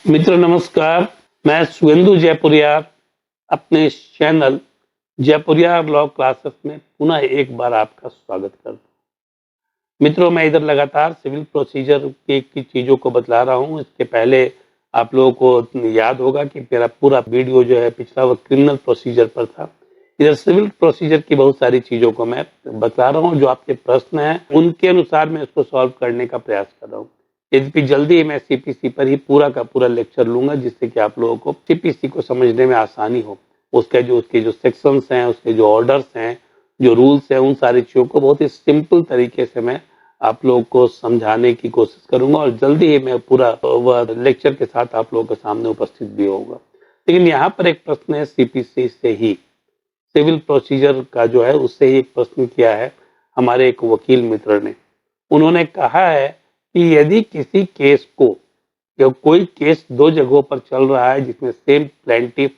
मित्र नमस्कार, मैं सुवेंदु जयपुरिया अपने चैनल जयपुरिया लॉ क्लासेस में पुनः एक बार आपका स्वागत करता हूँ। मित्रों, मैं इधर लगातार सिविल प्रोसीजर की चीज़ों को बतला रहा हूँ। इसके पहले आप लोगों को याद होगा कि मेरा पूरा वीडियो जो है पिछला वो क्रिमिनल प्रोसीजर पर था। इधर सिविल प्रोसीजर की बहुत सारी चीज़ों को मैं बतला रहा हूँ। जो आपके प्रश्न हैं उनके अनुसार मैं इसको सॉल्व करने का प्रयास कर रहा हूँ। यद्यपि जल्दी ही मैं सीपीसी पर ही पूरा का पूरा लेक्चर लूंगा, जिससे कि आप लोगों को सीपीसी को समझने में आसानी हो। उसके जो सेक्शंस हैं, उसके जो ऑर्डर्स हैं, जो रूल्स हैं, उन सारी चीज़ों को बहुत ही सिंपल तरीके से मैं आप लोगों को समझाने की कोशिश करूंगा और जल्दी ही मैं पूरा लेक्चर के साथ आप लोगों के सामने उपस्थित भी होगा। लेकिन यहाँ पर एक प्रश्न है सीपीसी से ही, सिविल प्रोसीजर का जो है उससे ही एक प्रश्न किया है हमारे एक वकील मित्र ने। उन्होंने कहा है कि यदि किसी केस को या कोई केस दो जगहों पर चल रहा है जिसमें सेम प्लेंटिफ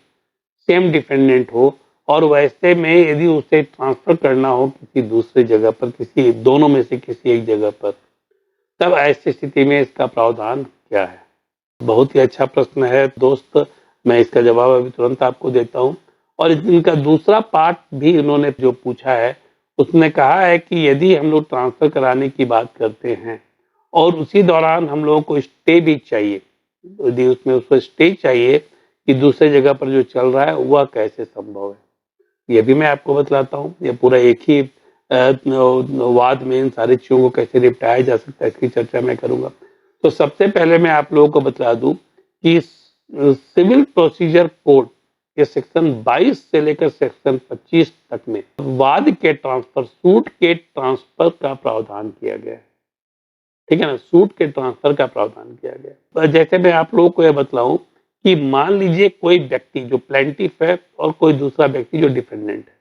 सेम डिफेंडेंट हो और वैसे में यदि उसे ट्रांसफर करना हो किसी दूसरी जगह पर, किसी दोनों में से किसी एक जगह पर, तब ऐसी स्थिति में इसका प्रावधान क्या है। बहुत ही अच्छा प्रश्न है दोस्त, मैं इसका जवाब अभी तुरंत आपको देता हूँ। और इनका दूसरा पार्ट भी उन्होंने जो पूछा है, उसने कहा है कि यदि हम लोग ट्रांसफर कराने की बात करते हैं और उसी दौरान हम लोगों को स्टे भी चाहिए, यदि उसमें उसको स्टे चाहिए कि दूसरे जगह पर जो चल रहा है वह कैसे संभव है, ये भी मैं आपको बतलाता हूँ। ये पूरा एक ही वाद में इन सारी चीज़ों को कैसे निपटाया जा सकता है, इसकी चर्चा मैं करूँगा। तो सबसे पहले मैं आप लोगों को बतला दूं कि सिविल प्रोसीजर कोड के सेक्शन 22 से लेकर सेक्शन 25 तक में वाद के ट्रांसफर, सूट के ट्रांसफर का प्रावधान किया गया है। ठीक है ना, सूट के ट्रांसफर का प्रावधान किया गया। जैसे मैं आप लोगों को यह बतलाऊं कि मान लीजिए कोई व्यक्ति जो प्लेंटिफ है और कोई दूसरा व्यक्ति जो डिफेंडेंट है,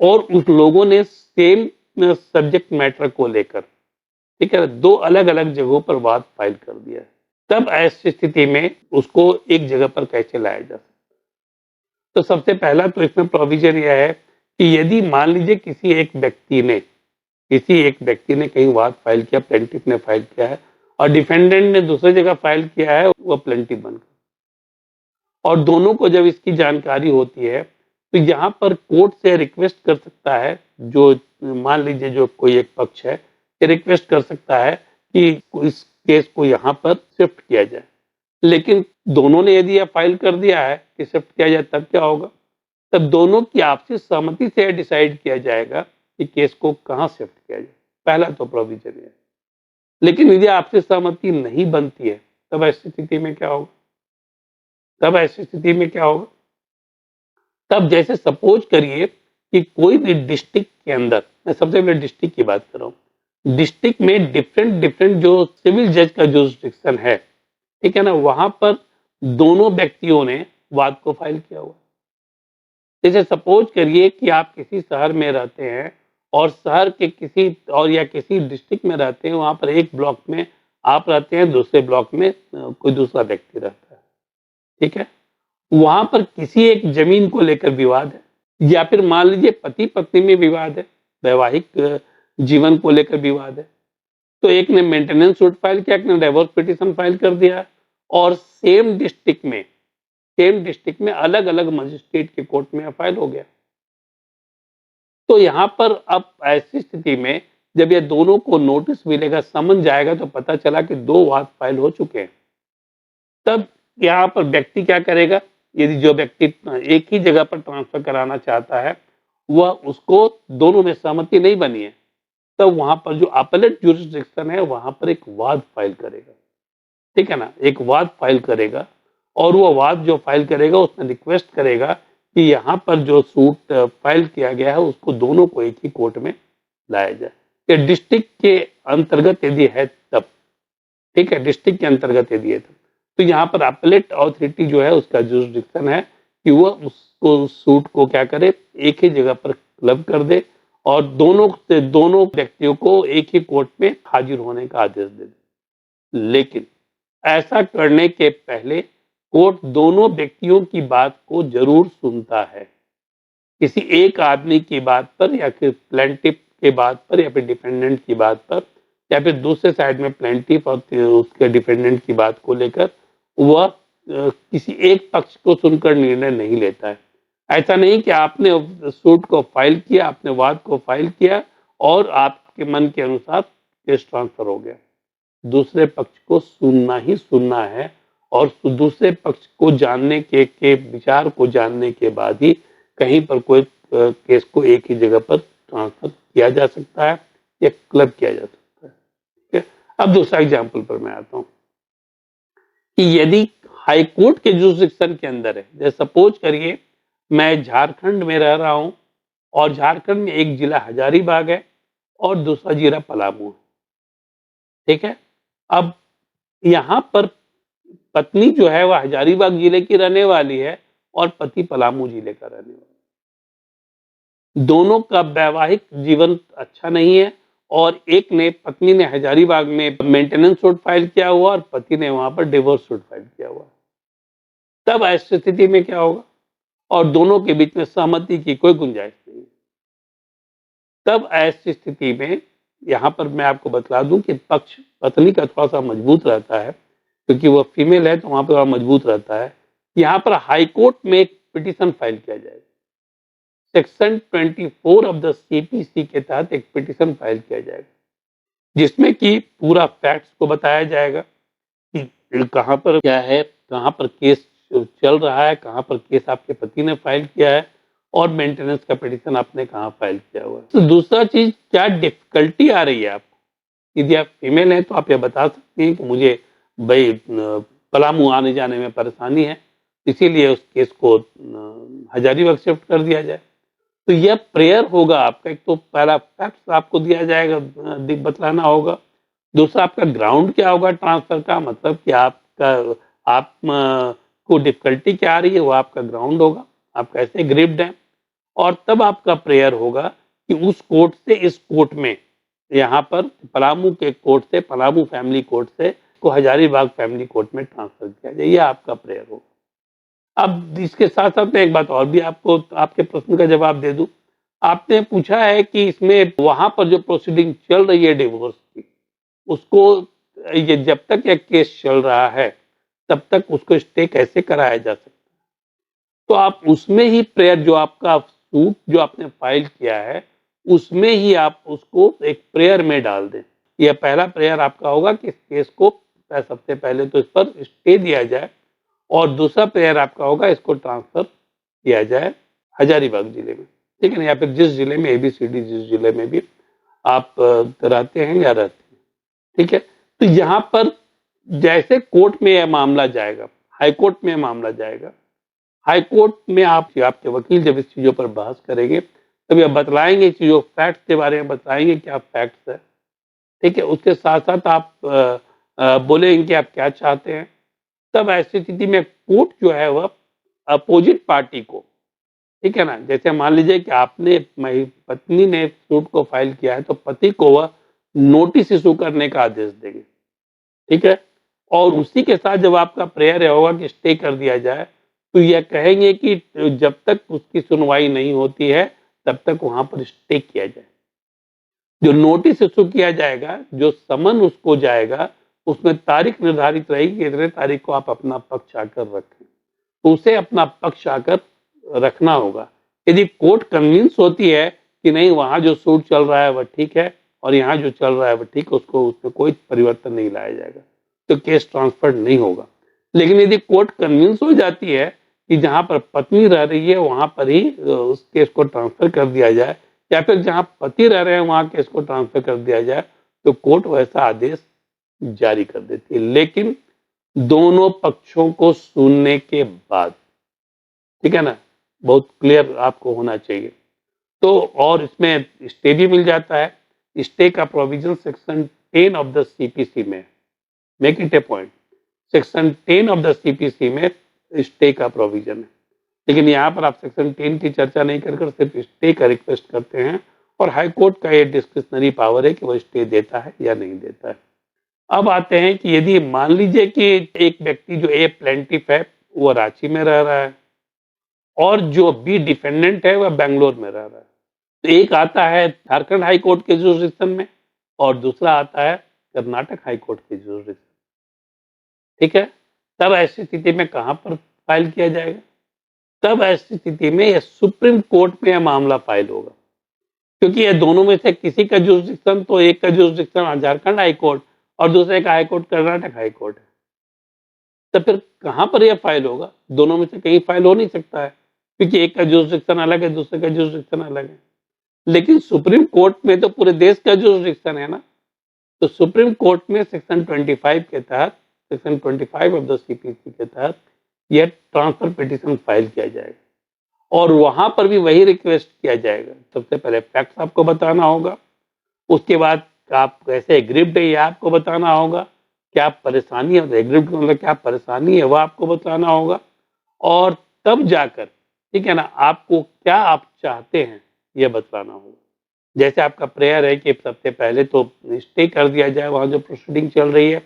और उस लोगों ने सेम सब्जेक्ट मैटर को लेकर, ठीक है, दो अलग अलग जगहों पर वाद फाइल कर दिया है, तब ऐसी स्थिति में उसको एक जगह पर कैसे लाया जा सकता है। तो सबसे पहला तो इसमें प्रोविजन यह है कि यदि मान लीजिए किसी एक व्यक्ति ने कहीं वाद फाइल किया, प्लेंटिफ ने फाइल किया है, और डिफेंडेंट ने दूसरी जगह फाइल किया है, वह प्लेंटिफ बनकर, और दोनों को जब इसकी जानकारी होती है तो यहाँ पर कोर्ट से रिक्वेस्ट कर सकता है, जो मान लीजिए जो कोई एक पक्ष है, रिक्वेस्ट कर सकता है कि इस केस को यहाँ पर शिफ्ट किया जाए। लेकिन दोनों ने यदि यह फाइल कर दिया है कि शिफ्ट किया जाए, तब क्या होगा? तब दोनों की आपसी सहमति से डिसाइड किया जाएगा कि केस को कहाँ शिफ्ट किया जाए। पहला तो प्रोविजन है। लेकिन यदि आपसी सहमति नहीं बनती है, तब ऐसी स्थिति में क्या होगा? तब जैसे सपोज करिए कि कोई भी डिस्ट्रिक्ट के अंदर, मैं सबसे पहले डिस्ट्रिक्ट की बात कर रहा हूँ, डिस्ट्रिक्ट में डिफरेंट जो सिविल जज का जुरिस्डिक्शन है, ठीक है ना, वहां पर दोनों व्यक्तियों ने वाद को फाइल किया हुआ। जैसे सपोज करिए कि आप किसी शहर में रहते हैं और शहर के किसी और या किसी डिस्ट्रिक्ट में रहते हैं, वहां पर एक ब्लॉक में आप रहते हैं, दूसरे ब्लॉक में कोई दूसरा व्यक्ति रहता है, ठीक है। वहां पर किसी एक जमीन को लेकर विवाद है, या फिर मान लीजिए पति पत्नी में विवाद है, वैवाहिक जीवन को लेकर विवाद है, तो एक ने मेंटेनेंस सूट फाइल किया, एक ने डिवोर्स पिटीशन फाइल कर दिया, और सेम डिस्ट्रिक्ट में अलग अलग मजिस्ट्रेट के कोर्ट में फाइल हो गया। तो यहां पर अब ऐसी स्थिति में जब ये दोनों को नोटिस मिलेगा, समन जाएगा, तो पता चला कि दो वाद फाइल हो चुके हैं, तब यहाँ पर व्यक्ति क्या करेगा? यदि जो व्यक्ति एक ही जगह पर ट्रांसफर कराना चाहता है, वह उसको दोनों में सहमति नहीं बनी है, तब वहां पर जो अपीलेट जुरिस्डिक्शन है वहां पर एक वाद फाइल करेगा, ठीक है ना, एक वाद फाइल करेगा। और वो वाद जो फाइल करेगा उसमें रिक्वेस्ट करेगा कि यहाँ पर जो सूट फाइल किया गया है उसको दोनों को एक ही कोर्ट में लाया जाए। ये डिस्ट्रिक्ट के अंतर्गत यदि है तब, ठीक है, डिस्ट्रिक्ट के अंतर्गत यदि है तब, तो यहाँ पर अपीलेट अथॉरिटी जो है उसका जुरिस्डिक्शन है कि वह उसको सूट को क्या करे, एक ही जगह पर क्लब कर दे और दोनों व्यक्तियों को एक ही कोर्ट में हाजिर होने का आदेश दे दे। लेकिन ऐसा करने के पहले कोर्ट दोनों व्यक्तियों की बात को जरूर सुनता है। किसी एक आदमी की बात पर या फिर प्लेंटिफ के बात पर या फिर डिफेंडेंट की बात पर, या फिर दूसरे साइड में प्लेंटिफ और उसके डिफेंडेंट की बात को लेकर वह किसी एक पक्ष को सुनकर निर्णय नहीं लेता है। ऐसा नहीं कि आपने सूट को फाइल किया, आपने वाद को फाइल किया और आपके मन के अनुसार केस ट्रांसफर हो गया। दूसरे पक्ष को सुनना ही सुनना है और दूसरे पक्ष को जानने के विचार को जानने के बाद ही कहीं पर कोई केस को एक ही जगह पर ट्रांसफर किया जा सकता है या क्लब किया जा सकता है। ठीक है, अब दूसरा एग्जाम्पल पर मैं आता हूं कि यदि हाई कोर्ट के जुरिसडिक्शन के अंदर है, जैसे सपोज करिए मैं झारखंड में रह रहा हूं और झारखंड में एक जिला हजारीबाग है और दूसरा जिला पलामू है। ठीक है, अब यहां पर पत्नी जो है वह हजारीबाग जिले की रहने वाली है और पति पलामू जिले का रहने वाला है। दोनों का वैवाहिक जीवन अच्छा नहीं है और पत्नी ने हजारीबाग में मेंटेनेंस सूट फाइल किया हुआ और पति ने वहां पर डिवोर्स सूट फाइल किया हुआ। तब ऐसी स्थिति में क्या होगा? और दोनों के बीच में सहमति की कोई गुंजाइश नहीं है। तब ऐसी स्थिति में यहां पर मैं आपको बतला दूं कि पक्ष पत्नी का थोड़ा सा मजबूत रहता है, क्योंकि वह फीमेल है तो वहां पर मजबूत रहता है। यहां पर हाई कोर्ट में एक पिटीशन फाइल किया जाएगा। सेक्शन 24 ऑफ द सीपीसी के तहत एक पिटीशन फाइल किया जाएगा, जिसमें कि पूरा फैक्ट्स को बताया जाएगा कि कहां पर क्या है, कहां पर केस चल रहा है, कहां पर केस आपके पति ने फाइल किया है और मेंटेनेंस का पिटीशन आपने कहां फाइल किया हुआ है। तो दूसरा चीज, क्या डिफिकल्टी आ रही है आपको? यदि आप फीमेल हैं तो आप यह बता सकते हैं कि मुझे भाई पलामू आने जाने में परेशानी है, इसीलिए उस केस को हजारीबाग शिफ्ट कर दिया जाए। तो यह प्रेयर होगा आपका। एक तो पहला फैक्ट्स आपको दिया जाएगा, बतलाना होगा। दूसरा आपका ग्राउंड क्या होगा ट्रांसफर का, मतलब कि आप को डिफिकल्टी क्या आ रही है, वो आपका ग्राउंड होगा, आप कैसे ग्रिप्ड हैं। और तब आपका प्रेयर होगा कि उस कोर्ट से इस कोर्ट में, यहाँ पर पलामू के कोर्ट से, पलामू फैमिली कोर्ट से को हजारीबाग फैमिली कोर्ट में ट्रांसफर किया जाए। यह आपका प्रेयर होगा। अब इसके साथ साथ मैं एक बात और भी आपको आपके प्रश्न का जवाब दे दूं। आपने पूछा है कि इसमें वहां पर जो प्रोसीडिंग चल रही है डिवोर्स की, उसको ये जब तक यह केस चल रहा है तब तक उसको स्टे कैसे कराया जा सकता है? तो आप उसमें ही प्रेयर, जो आपका सूट जो आपने फाइल किया है, उसमें ही आप उसको एक प्रेयर में डाल दें। यह पहला प्रेयर आपका होगा कि इस केस को सबसे पहले तो इस पर स्टे दिया जाए और दूसरा प्रेयर आपका होगा इसको ट्रांसफर किया जाए हजारीबाग जिले में। ठीक है ना, या फिर जिस जिले में ABCD, जिस जिले में भी आप रहते हैं या रहते हैं। ठीक है, तो यहाँ पर जैसे कोर्ट में यह मामला जाएगा, हाई कोर्ट में मामला जाएगा, हाई कोर्ट में आपके वकील जब इस चीजों पर बहस करेंगे तब यह बतलाएंगे चीजों, फैक्ट्स के बारे में बताएंगे क्या फैक्ट्स है। ठीक है, उसके साथ साथ आप बोलेंगे कि आप क्या चाहते हैं। तब ऐसी स्थिति में कोर्ट जो है वह अपोजिट पार्टी को, ठीक है ना, जैसे मान लीजिए कि आपने पत्नी ने सूट को फाइल किया है तो पति को वह नोटिस इशू करने का आदेश देंगे। ठीक है, और उसी के साथ जब आपका प्रेयर होगा कि स्टे कर दिया जाए, तो यह कहेंगे कि जब तक उसकी सुनवाई नहीं होती है तब तक वहां पर स्टे किया जाए। जो नोटिस इशू किया जाएगा, जो समन उसको जाएगा, उसमें तारीख निर्धारित रहेगी कि इतने तारीख को आप अपना पक्ष आकर रखें, तो उसे अपना पक्ष आकर रखना होगा। यदि कोर्ट कन्विंस होती है कि नहीं, वहां जो सूट चल रहा है वह ठीक है और यहाँ जो चल रहा है वह ठीक है, उसको उसमें कोई परिवर्तन नहीं लाया जाएगा, तो केस ट्रांसफर नहीं होगा। लेकिन यदि कोर्ट कन्विंस हो जाती है कि जहां पर पत्नी रह रही है वहां पर ही उस केस को ट्रांसफर कर दिया जाए, या फिर जहां पति रह रहे हैं वहां केस को ट्रांसफर कर दिया जाए, तो कोर्ट वैसा आदेश जारी कर देती है, लेकिन दोनों पक्षों को सुनने के बाद। ठीक है ना, बहुत क्लियर आपको होना चाहिए। तो और इसमें स्टे भी मिल जाता है। स्टे का provision section 10 of the CPC में, make it a point, section 10 of the CPC में स्टे का प्रोविजन है। लेकिन यहाँ पर आप सेक्शन 10 की चर्चा नहीं कर सिर्फ स्टे का रिक्वेस्ट करते हैं और हाई कोर्ट का ये डिस्क्रिशनरी पावर है कि वो स्टे देता है या नहीं देता है। अब आते हैं कि यदि मान लीजिए कि एक व्यक्ति जो ए प्लेंटिफ है वो रांची में रह रहा है और जो बी डिफेंडेंट है वह बेंगलोर में रह रहा है, तो एक आता है झारखंड हाई कोर्ट के जुरिडिक्शन में और दूसरा आता है कर्नाटक हाई कोर्ट के जुरिडिक्शन। ठीक है, तब ऐसी स्थिति में कहां पर फाइल किया जाएगा? तब ऐसी स्थिति में यह सुप्रीम कोर्ट में यह मामला फाइल होगा, क्योंकि ये दोनों में से किसी का जुरिस्डिक्शन, तो एक का जुरिस्डिक्शन झारखंड हाई कोर्ट और दूसरे का high court Karnataka high court है। तो फिर कहां पर यह फाइल होगा? दोनों में से कहीं फाइल हो नहीं सकता है, क्योंकि एक का जुरिस्डिक्शन अलग है, दूसरे का जुरिस्डिक्शन अलग है। लेकिन सुप्रीम कोर्ट में तो पूरे देश का जुरिस्डिक्शन है ना। तो सुप्रीम कोर्ट में सेक्शन 25 के तहत, सेक्शन 25 ऑफ द सीपीसी के तहत यह ट्रांसफर पिटीशन फाइल किया जाएगा और वहां पर भी वही रिक्वेस्ट किया जाएगा। सबसे पहले फैक्ट्स आपको बताना होगा, उसके बाद आप कैसे एग्रीव्ड है ये आपको बताना होगा, क्या परेशानी है, एग्रीव्ड मतलब क्या परेशानी है वो आपको बताना होगा, और तब जाकर, ठीक है ना, आपको क्या आप चाहते हैं ये बतलाना होगा। जैसे आपका प्रेयर है कि सबसे पहले तो स्टे कर दिया जाए वहां जो प्रोसीडिंग चल रही है,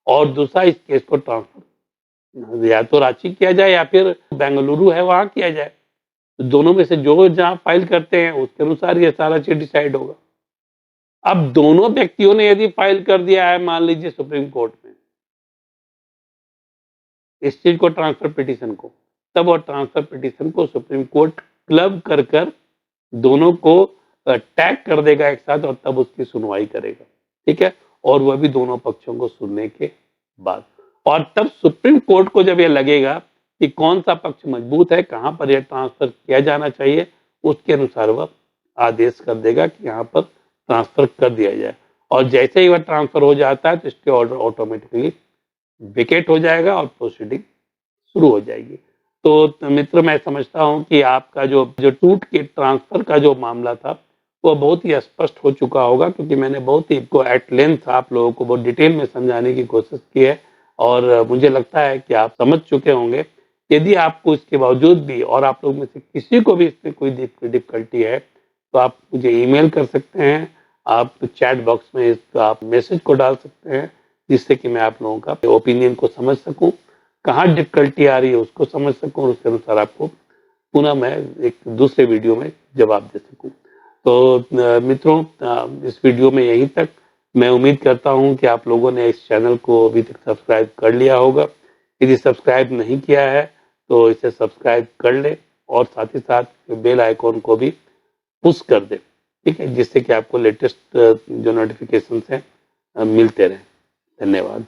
और दूसरा इस केस को ट्रांसफर या तो रांची किया जाए या फिर बेंगलुरु है वहां किया जाए। तो दोनों में से जो जहां फाइल करते हैं उसके अनुसार ये सारा चीज डिसाइड होगा। अब दोनों व्यक्तियों ने यदि फाइल कर दिया है मान लीजिए सुप्रीम कोर्ट में इस चीज को, ट्रांसफर पिटीशन को, तब वो ट्रांसफर पिटीशन को सुप्रीम कोर्ट क्लब कर कर दोनों को टैग कर देगा एक साथ और तब उसकी सुनवाई करेगा, ठीक है, और वह भी दोनों पक्षों को सुनने के बाद। और तब सुप्रीम कोर्ट को जब ये लगेगा कि कौन सा पक्ष मजबूत है, कहां पर यह ट्रांसफर किया जाना चाहिए, उसके अनुसार वह आदेश कर देगा कि यहाँ पर ट्रांसफर कर दिया जाए। और जैसे ही वह ट्रांसफर हो जाता है तो इसके ऑर्डर ऑटोमेटिकली विकेट हो जाएगा और प्रोसीडिंग शुरू हो जाएगी। तो मित्र, मैं समझता हूं कि आपका जो टूट के ट्रांसफर का जो मामला था वो बहुत ही स्पष्ट हो चुका होगा, क्योंकि मैंने बहुत ही को एट लेंथ आप लोगों को बहुत डिटेल में समझाने की कोशिश की है और मुझे लगता है कि आप समझ चुके होंगे। यदि आपको इसके बावजूद भी और आप लोग में से किसी को भी इसमें कोई डिफिकल्टी है तो आप मुझे ईमेल कर सकते हैं, आप चैट बॉक्स में इसका आप मैसेज को डाल सकते हैं, जिससे कि मैं आप लोगों का ओपिनियन को समझ सकूं, कहाँ डिफिकल्टी आ रही है उसको समझ सकूं और उसके अनुसार आपको पुनः मैं एक दूसरे वीडियो में जवाब दे सकूं। तो मित्रों, इस वीडियो में यहीं तक। मैं उम्मीद करता हूं कि आप लोगों ने इस चैनल को अभी तक सब्सक्राइब कर लिया होगा। यदि सब्सक्राइब नहीं किया है तो इसे सब्सक्राइब कर ले और साथ ही साथ बेल आइकॉन को भी पुश कर दे, ठीक है, जिससे कि आपको लेटेस्ट जो नोटिफिकेशन है मिलते रहें। धन्यवाद।